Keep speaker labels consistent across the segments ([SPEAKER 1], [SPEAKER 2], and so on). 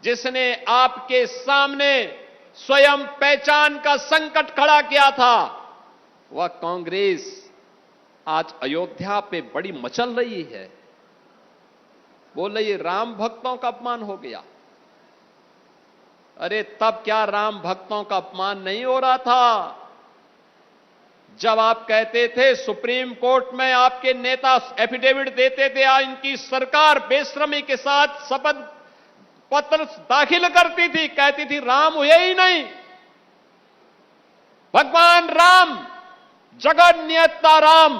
[SPEAKER 1] जिसने आपके सामने स्वयं पहचान का संकट खड़ा किया था, वह कांग्रेस आज अयोध्या पे बड़ी मचल रही है। बोल रही है राम भक्तों का अपमान हो गया। अरे तब क्या राम भक्तों का अपमान नहीं हो रहा था जब आप कहते थे, सुप्रीम कोर्ट में आपके नेता एफिडेविट देते थे, इनकी सरकार बेशर्मी के साथ शपथ पत्र दाखिल करती थी, कहती थी राम हुए ही नहीं, भगवान राम, जगत नियंता राम,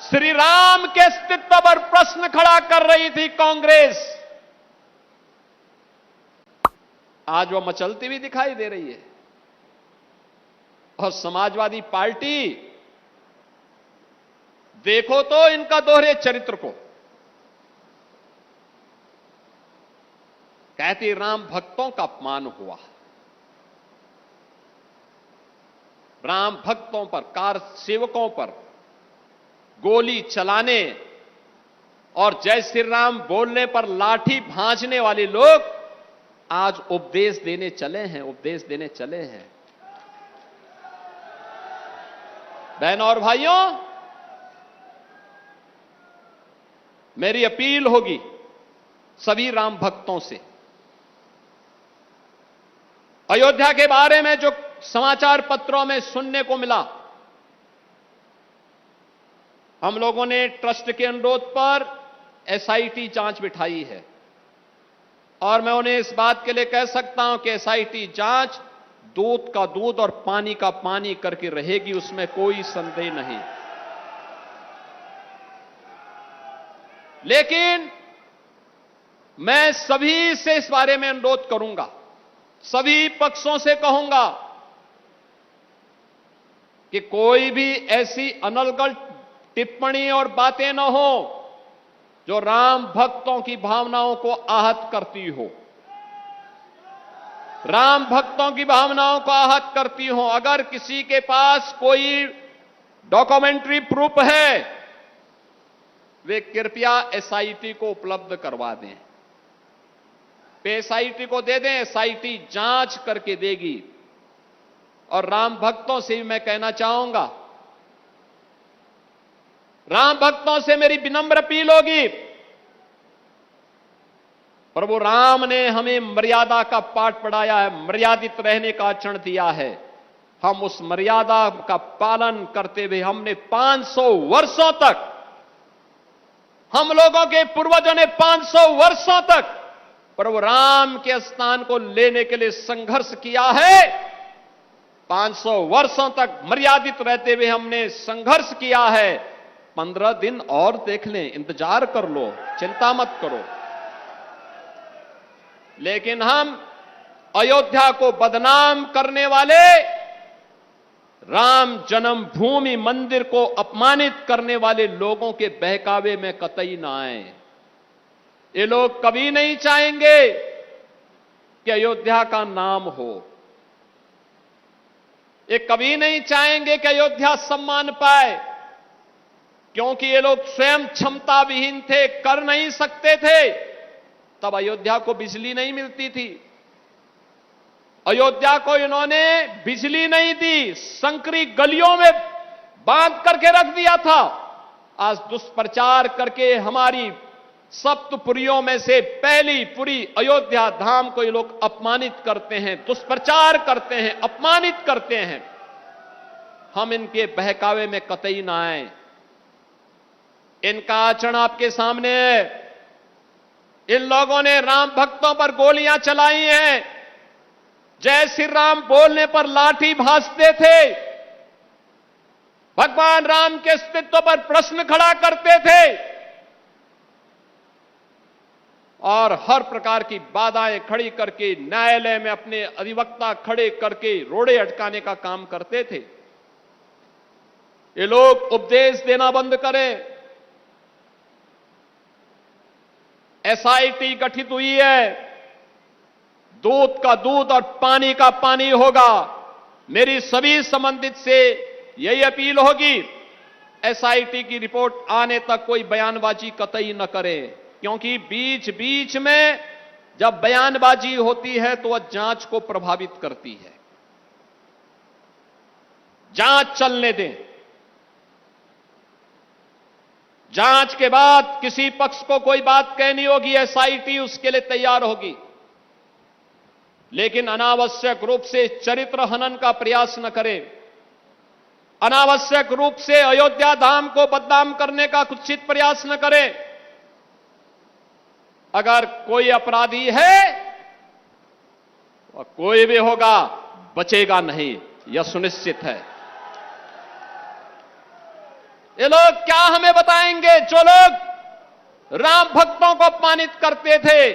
[SPEAKER 1] श्री राम के अस्तित्व पर प्रश्न खड़ा कर रही थी कांग्रेस। आज वह मचलती हुई दिखाई दे रही है। और समाजवादी पार्टी, देखो तो इनका दोहरे चरित्र को। कहती राम भक्तों का अपमान हुआ, राम भक्तों पर, कार सेवकों पर गोली चलाने और जय श्री राम बोलने पर लाठी भांजने वाले लोग आज उपदेश देने चले हैं, उपदेश देने चले हैं। बहनों और भाइयों, मेरी अपील होगी सभी राम भक्तों से, अयोध्या के बारे में जो समाचार पत्रों में सुनने को मिला, हम लोगों ने ट्रस्ट के अनुरोध पर एसआईटी जांच बिठाई है और मैं उन्हें इस बात के लिए कह सकता हूं कि एसआईटी जांच दूध का दूध और पानी का पानी करके रहेगी, उसमें कोई संदेह नहीं। लेकिन मैं सभी से इस बारे में अनुरोध करूंगा, सभी पक्षों से कहूंगा कि कोई भी ऐसी अनर्गल टिप्पणी और बातें न हो जो राम भक्तों की भावनाओं को आहत करती हो, राम भक्तों की भावनाओं को आहत करती हो। अगर किसी के पास कोई डॉक्यूमेंट्री प्रूफ है, वे कृपया एसआईटी को उपलब्ध करवा दें, एसआईटी को दे दें, एसआईटी जांच करके देगी। और राम भक्तों से भी मैं कहना चाहूंगा, राम भक्तों से मेरी विनम्र अपील होगी, प्रभु राम ने हमें मर्यादा का पाठ पढ़ाया है, मर्यादित रहने का आचरण दिया है। हम उस मर्यादा का पालन करते हुए हमने 500 वर्षों तक, हम लोगों के पूर्वजों ने 500 वर्षों तक प्रभु राम के स्थान को लेने के लिए संघर्ष किया है। 500 वर्षों तक मर्यादित रहते हुए हमने संघर्ष किया है। 15 दिन और देख लें, इंतजार कर लो, चिंता मत करो। लेकिन हम अयोध्या को बदनाम करने वाले, राम जन्मभूमि मंदिर को अपमानित करने वाले लोगों के बहकावे में कतई ना आए। ये लोग कभी नहीं चाहेंगे कि अयोध्या का नाम हो, ये कभी नहीं चाहेंगे कि अयोध्या सम्मान पाए, क्योंकि ये लोग स्वयं क्षमता विहीन थे, कर नहीं सकते थे। तब अयोध्या को बिजली नहीं मिलती थी, अयोध्या को इन्होंने बिजली नहीं दी, संकरी गलियों में बांध करके रख दिया था। आज दुष्प्रचार करके हमारी सप्तपुरियों में से पहली पुरी अयोध्या धाम को ये लोग अपमानित करते हैं, दुष्प्रचार करते हैं, अपमानित करते हैं। हम इनके बहकावे में कतई ना आए। इनका आचरण आपके सामने है। इन लोगों ने राम भक्तों पर गोलियां चलाई हैं, जय श्री राम बोलने पर लाठी भांजते थे, भगवान राम के अस्तित्व पर प्रश्न खड़ा करते थे और हर प्रकार की बाधाएं खड़ी करके न्यायालय में अपने अधिवक्ता खड़े करके रोड़े अटकाने का काम करते थे। ये लोग उपदेश देना बंद करें। एसआईटी गठित हुई है, दूध का दूध और पानी का पानी होगा। मेरी सभी संबंधित से यही अपील होगी एसआईटी की रिपोर्ट आने तक कोई बयानबाजी कतई न करें, क्योंकि बीच बीच में जब बयानबाजी होती है तो वह जांच को प्रभावित करती है। जांच चलने दें। जांच के बाद किसी पक्ष को कोई बात कहनी होगी, एसआईटी उसके लिए तैयार होगी, लेकिन अनावश्यक रूप से चरित्र हनन का प्रयास न करें। अनावश्यक रूप से अयोध्या धाम को बदनाम करने का कुत्सित प्रयास न करें। अगर कोई अपराधी है, वह कोई भी होगा, बचेगा नहीं, यह सुनिश्चित है। ये लोग क्या हमें बताएंगे, जो लोग राम भक्तों को अपमानित करते थे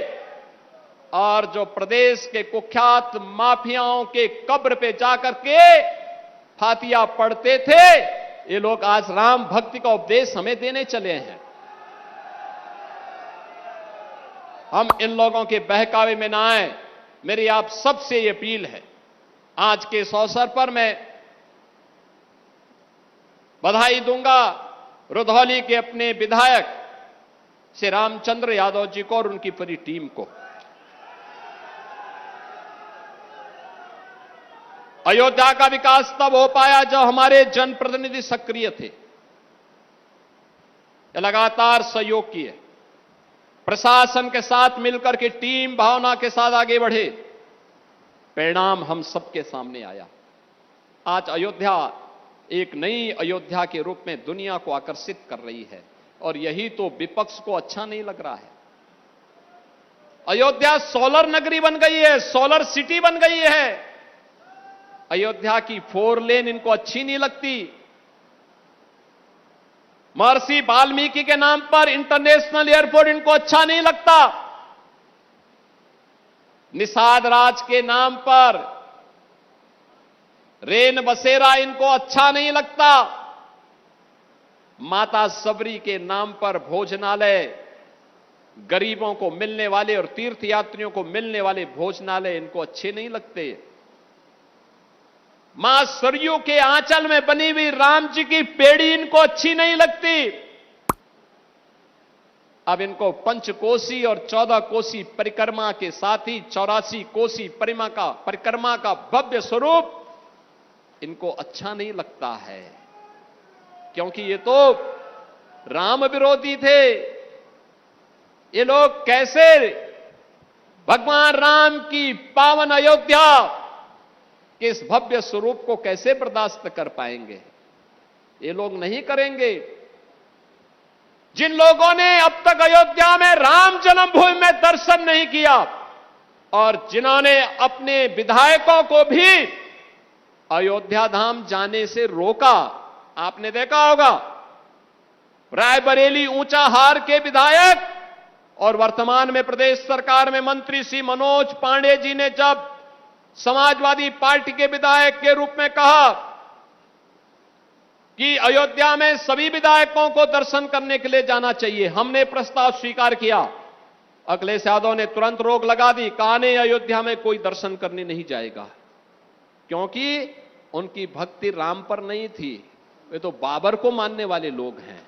[SPEAKER 1] और जो प्रदेश के कुख्यात माफियाओं के कब्र पे जाकर के फातिया पढ़ते थे, ये लोग आज राम भक्ति का उपदेश हमें देने चले हैं। हम इन लोगों के बहकावे में ना आए। मेरी आप सबसे ये अपील है। आज के इस अवसर पर मैं बधाई दूंगा रुधौली के अपने विधायक श्री रामचंद्र यादव जी को और उनकी पूरी टीम को। अयोध्या का विकास तब हो पाया जब हमारे जनप्रतिनिधि सक्रिय थे, लगातार सहयोग किए, प्रशासन के साथ मिलकर के टीम भावना के साथ आगे बढ़े। परिणाम हम सबके सामने आया। आज अयोध्या एक नई अयोध्या के रूप में दुनिया को आकर्षित कर रही है, और यही तो विपक्ष को अच्छा नहीं लग रहा है। अयोध्या सोलर नगरी बन गई है, सोलर सिटी बन गई है। अयोध्या की 4 लेन इनको अच्छी नहीं लगती। महर्षि वाल्मीकि के नाम पर इंटरनेशनल एयरपोर्ट इनको अच्छा नहीं लगता। निषाद राज के नाम पर रेन बसेरा इनको अच्छा नहीं लगता। माता सबरी के नाम पर भोजनालय, गरीबों को मिलने वाले और तीर्थयात्रियों को मिलने वाले भोजनालय इनको अच्छे नहीं लगते। मां सरयू के आंचल में बनी हुई राम जी की पेड़ी इनको अच्छी नहीं लगती। अब इनको पंचकोसी और 14 कोसी परिक्रमा के साथ ही 84 कोसी परिक्रमा का भव्य स्वरूप इनको अच्छा नहीं लगता है, क्योंकि ये तो राम विरोधी थे। ये लोग कैसे भगवान राम की पावन अयोध्या के इस भव्य स्वरूप को कैसे बर्दाश्त कर पाएंगे? ये लोग नहीं करेंगे। जिन लोगों ने अब तक अयोध्या में राम जन्मभूमि में दर्शन नहीं किया और जिन्होंने अपने विधायकों को भी अयोध्या धाम जाने से रोका, आपने देखा होगा रायबरेली ऊंचाहार के विधायक और वर्तमान में प्रदेश सरकार में मंत्री श्री मनोज पांडे जी ने जब समाजवादी पार्टी के विधायक के रूप में कहा कि अयोध्या में सभी विधायकों को दर्शन करने के लिए जाना चाहिए, हमने प्रस्ताव स्वीकार किया। अखिलेश यादव ने तुरंत रोक लगा दी, कहा नहीं, अयोध्या में कोई दर्शन करने नहीं जाएगा, क्योंकि उनकी भक्ति राम पर नहीं थी, वे तो बाबर को मानने वाले लोग हैं।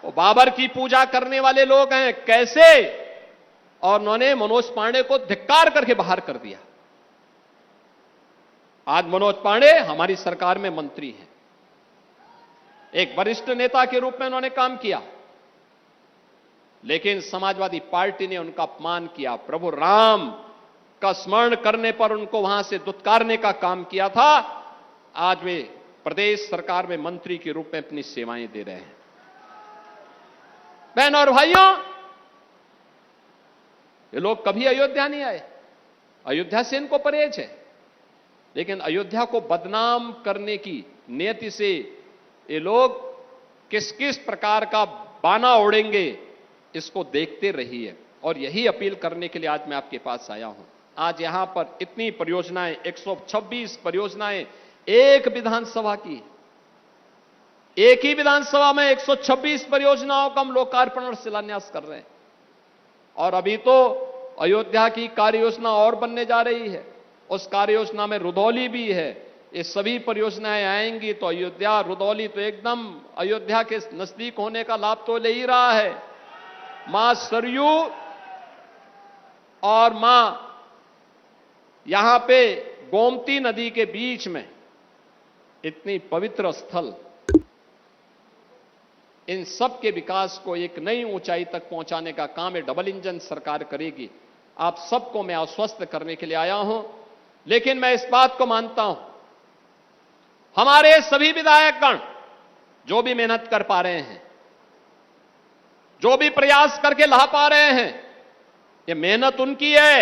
[SPEAKER 1] वो बाबर की पूजा करने वाले लोग हैं। कैसे? और उन्होंने मनोज पांडे को धिक्कार करके बाहर कर दिया। आज मनोज पांडे हमारी सरकार में मंत्री हैं, एक वरिष्ठ नेता के रूप में उन्होंने काम किया, लेकिन समाजवादी पार्टी ने उनका अपमान किया। प्रभु राम का स्मरण करने पर उनको वहां से दुत्कारने का काम किया था। आज वे प्रदेश सरकार में मंत्री के रूप में अपनी सेवाएं दे रहे हैं। बहनों और भाइयों, ये लोग कभी अयोध्या नहीं आए, अयोध्या से इनको परहेज है, लेकिन अयोध्या को बदनाम करने की नियति से ये लोग किस किस प्रकार का बाना उड़ेंगे, इसको देखते रहिए। और यही अपील करने के लिए आज मैं आपके पास आया हूं। आज यहां पर इतनी परियोजनाएं, 126 परियोजनाएं एक विधानसभा की, एक ही विधानसभा में 126 परियोजनाओं का हम लोकार्पण और शिलान्यास कर रहे हैं। और अभी तो अयोध्या की कार्य योजना और बनने जा रही है। उस कार्य योजना में रुधौली भी है, ये सभी परियोजनाएं आएंगी तो अयोध्या रुदौली तो एकदम अयोध्या के नजदीक होने का लाभ तो ले ही रहा है। मां सरयू और मां यहां पे गोमती नदी के बीच में इतनी पवित्र स्थल, इन सब के विकास को एक नई ऊंचाई तक पहुंचाने का काम है डबल इंजन सरकार करेगी। आप सबको मैं आश्वस्त करने के लिए आया हूं। लेकिन मैं इस बात को मानता हूं, हमारे सभी विधायकगण जो भी मेहनत कर पा रहे हैं, जो भी प्रयास करके ला पा रहे हैं, ये मेहनत उनकी है,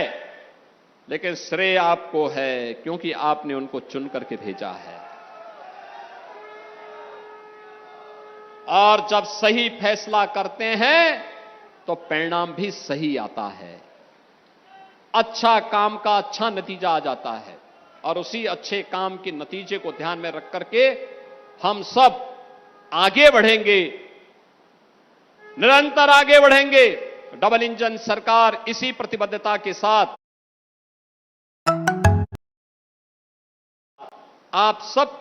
[SPEAKER 1] लेकिन श्रेय आपको है, क्योंकि आपने उनको चुन करके भेजा है। और जब सही फैसला करते हैं तो परिणाम भी सही आता है, अच्छा काम का अच्छा नतीजा आ जाता है। और उसी अच्छे काम के नतीजे को ध्यान में रख करके हम सब आगे बढ़ेंगे, निरंतर आगे बढ़ेंगे। डबल इंजन सरकार इसी प्रतिबद्धता के साथ आप सब